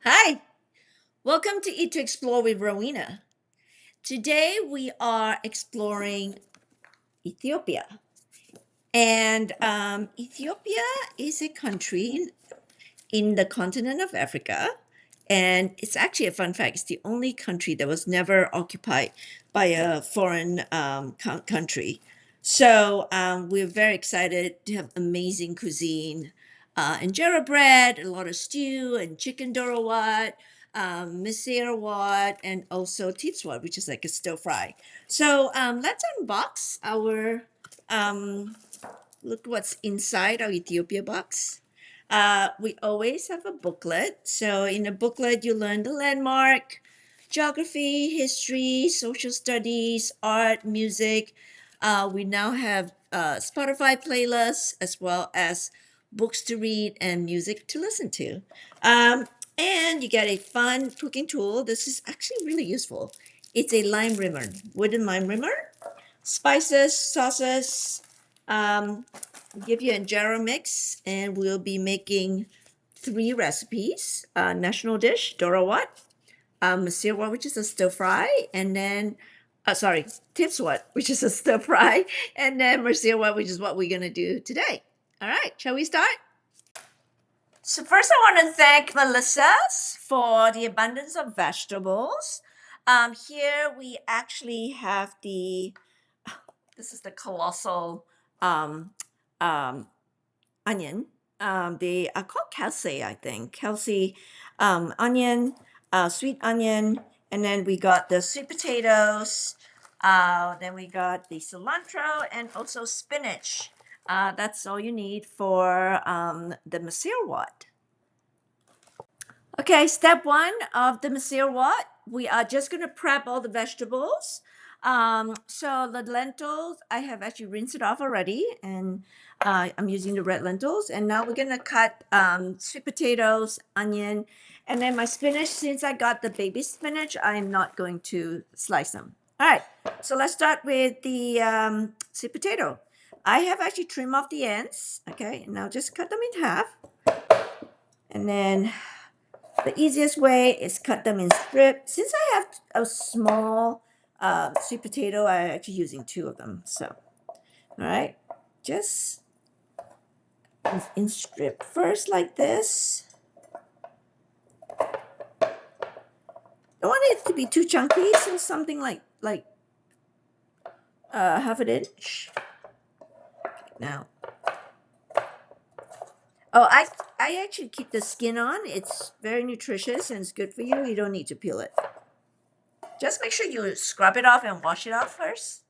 Hi, welcome to Eat to Explore with Rowena. Today we are exploring Ethiopia. And Ethiopia is a country in the continent of Africa. And it's actually a fun fact, it's the only country that was never occupied by a foreign country. So we're very excited to have amazing cuisine, injera bread, a lot of stew, and chicken dorawat, Misir Wat, and also Wat, which is like a stir fry. So let's unbox our look what's inside our Ethiopia box. We always have a booklet. So in a booklet, you learn the landmark, geography, history, social studies, art, music. We now have Spotify playlists as well as books to read and music to listen to. Um, and you get a fun cooking tool. This is actually really useful. It's a lime rimmer, wooden lime rimmer, spices, sauces, um, give you an injera mix, and we'll be making three recipes: national dish, Dorawat, Misir Wat, which is a stir fry, and then, sorry, Wat, which is a stir fry, and then Misir Wat, which is what we're gonna do today. All right, shall we start? So first, I want to thank Melissa for the abundance of vegetables. Here we actually have this is the colossal um, um, onion. They are called Kelsey, I think. Kelsey onion, sweet onion, and then we got the sweet potatoes. Then we got the cilantro and also spinach. That's all you need for the Misir Wat. Okay, step one of the Misir Wat. We are just going to prep all the vegetables. So the lentils, I have actually rinsed it off already, and I'm using the red lentils. And now we're going to cut sweet potatoes, onion, and then my spinach. Since I got the baby spinach, I'm not going to slice them. All right, so let's start with the sweet potato. I have actually trimmed off the ends. Okay, now just cut them in half, and then the easiest way is cut them in strips. Since I have a small sweet potato, I'm actually using two of them. So, all right, just in strip first like this. Don't want it to be too chunky, so something like half an inch. Now, oh, I actually keep the skin on. It's very nutritious and it's good for you. You don't need to peel it. Just make sure you scrub it off and wash it off first.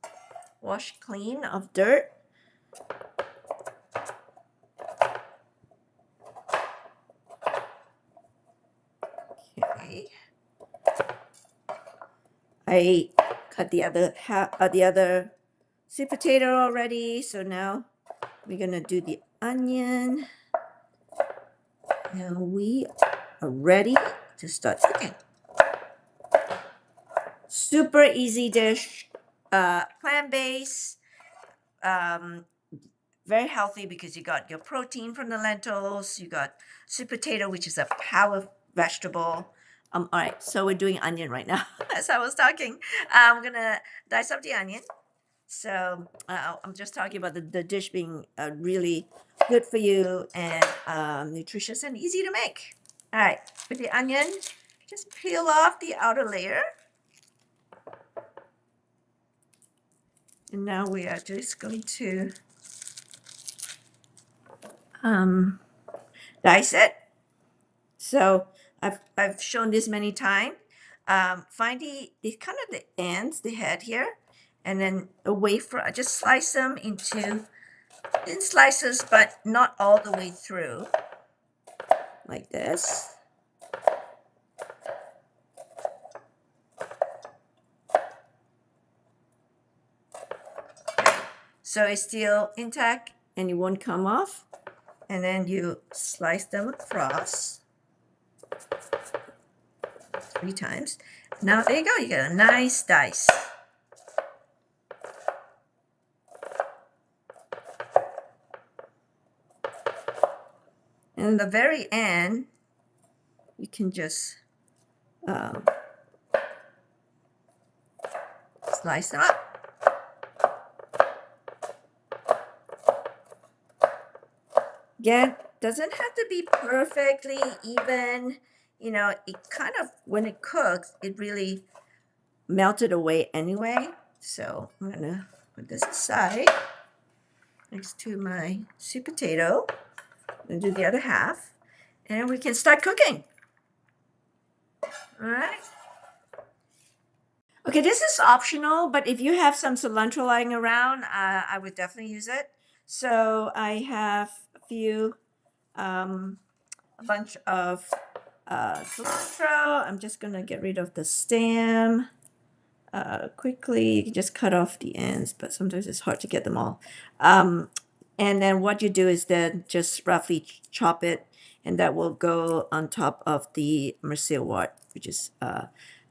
Wash clean of dirt. Okay. I cut the other half the other sweet potato already. So now we're gonna do the onion. And we are ready to start cooking. Super easy dish, plant-based, um, very healthy because you got your protein from the lentils, you got sweet potato, which is a power vegetable. All right, so we're doing onion right now. As I was talking, I'm gonna dice up the onion. So I'm just talking about the dish being really good for you and nutritious and easy to make. All right, with the onion, just peel off the outer layer. And now we are just going to um, dice it. So I've shown this many times. Find the kind of the ends, the head here, and then away from. I just slice them into thin slices, but not all the way through, like this. So it's still intact and it won't come off. And then you slice them across 3 times. Now there you go, you get a nice dice. And at the very end, you can just um, slice them up. Again, doesn't have to be perfectly even. You know, it kind of, when it cooks, it really melted away anyway. So I'm gonna put this aside next to my sweet potato and do the other half, and we can start cooking. All right. Okay, this is optional, but if you have some cilantro lying around, I would definitely use it. So I have a bunch of cilantro. I'm just gonna get rid of the stem quickly. You can just cut off the ends, but sometimes it's hard to get them all. And then what you do is then just roughly chop it, and that will go on top of the Misir Wat, which is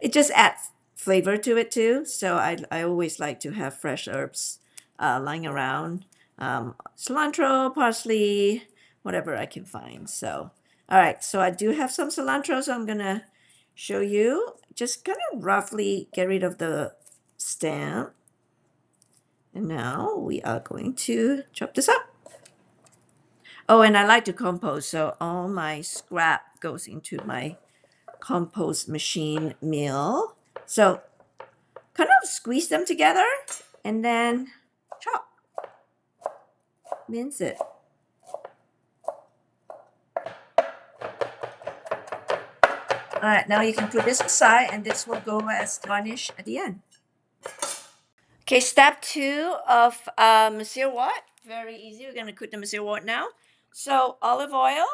it just adds flavor to it too. So I always like to have fresh herbs lying around, cilantro, parsley, whatever I can find. So all right, so I do have some cilantro, so I'm gonna show you. Just kind of roughly get rid of the stem. And now we are going to chop this up. Oh, and I like to compost, so all my scrap goes into my compost machine mill. So kind of squeeze them together and then chop, mince it. All right, now you can put this aside, and this will go as garnish at the end. Okay, step 2 of Misir Wat. Very easy. We're going to cook the Misir Wat now. So olive oil,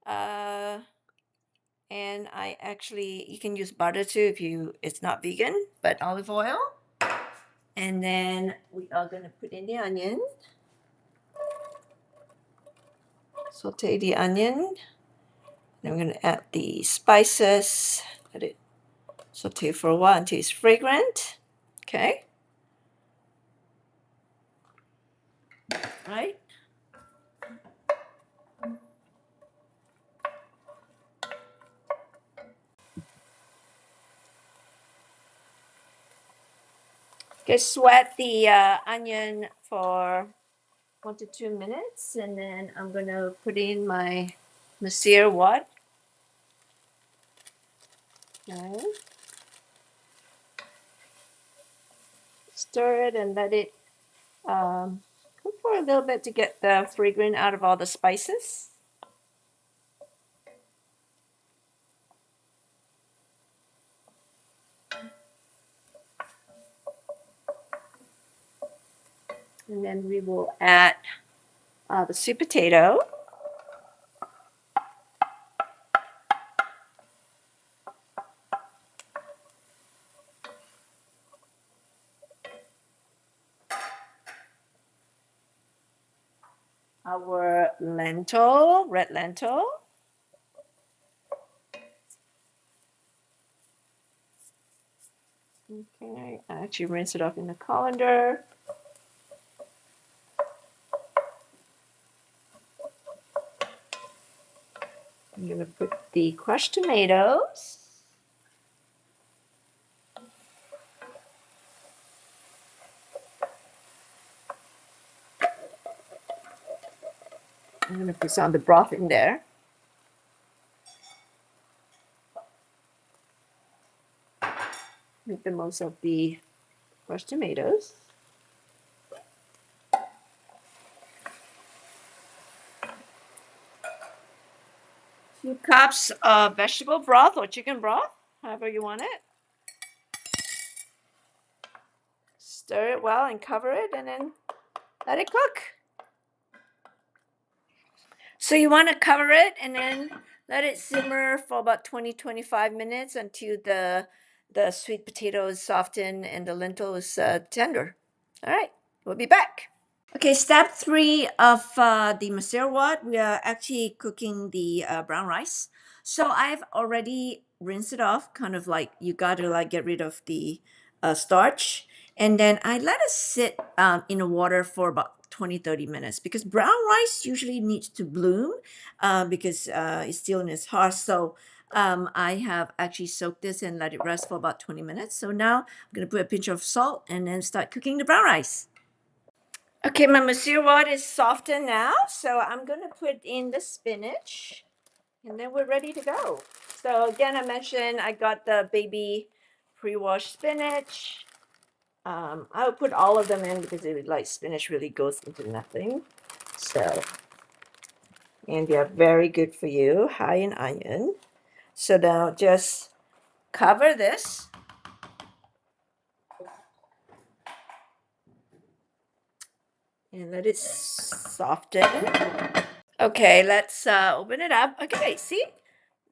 and I actually, you can use butter too if it's not vegan, but olive oil. And then we are going to put in the onion. Saute the onion. Then we're going to add the spices. Let it saute for a while until it's fragrant. Okay. Right. Okay, sweat the onion for 1 to 2 minutes, and then I'm going to put in my Misir Wat. Okay. Stir it and let it cook for a little bit to get the fragrance out of all the spices. And then we will add the sweet potato. Our lentil, red lentil. Okay, I actually rinse it off in the colander. I'm going to put the crushed tomatoes. I'm going to put some of the broth in there. Make the most of the crushed tomatoes. 2 cups of vegetable broth or chicken broth, however you want it. Stir it well and cover it, and then let it cook. So you want to cover it and then let it simmer for about 20-25 minutes until the sweet potatoes soften and the lentil is tender. All right, we'll be back. Okay, step 3 of the Misir Wat, we are actually cooking the brown rice. So I've already rinsed it off, kind of like you got to like get rid of the starch. And then I let it sit in the water for about 20-30 minutes because brown rice usually needs to bloom because it's still in its heart. So I have actually soaked this and let it rest for about 20 minutes. So now I'm going to put a pinch of salt and then start cooking the brown rice. Okay, my Misir Wat is softened now, so I'm going to put in the spinach and then we're ready to go. So again, I mentioned I got the baby pre-washed spinach. I'll put all of them in because spinach really goes into nothing. So, and they are very good for you, high in iron. So now just cover this. And let it soften. Okay, let's open it up. Okay, see?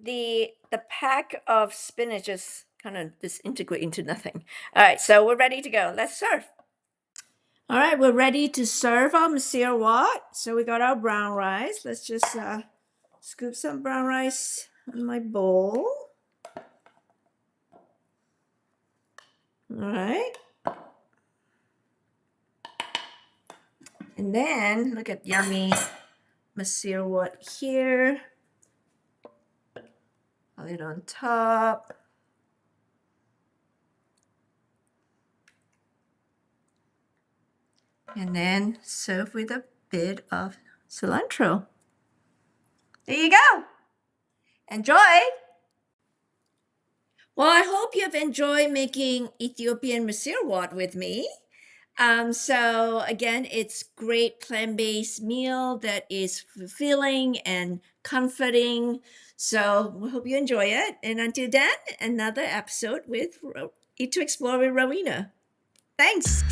The pack of spinach just kind of disintegrate into nothing. All right, so we're ready to go. Let's serve. All right, we're ready to serve our Misir Wat. So we got our brown rice. Let's just scoop some brown rice in my bowl. All right. And then look at yummy Misir Wat here. Put it on top. And then serve with a bit of cilantro. There you go. Enjoy. Well, I hope you've enjoyed making Ethiopian Misir Wat with me. So again, it's great plant-based meal that is fulfilling and comforting. So we hope you enjoy it. And until then, another episode with Eat to Explore with Rowena. Thanks.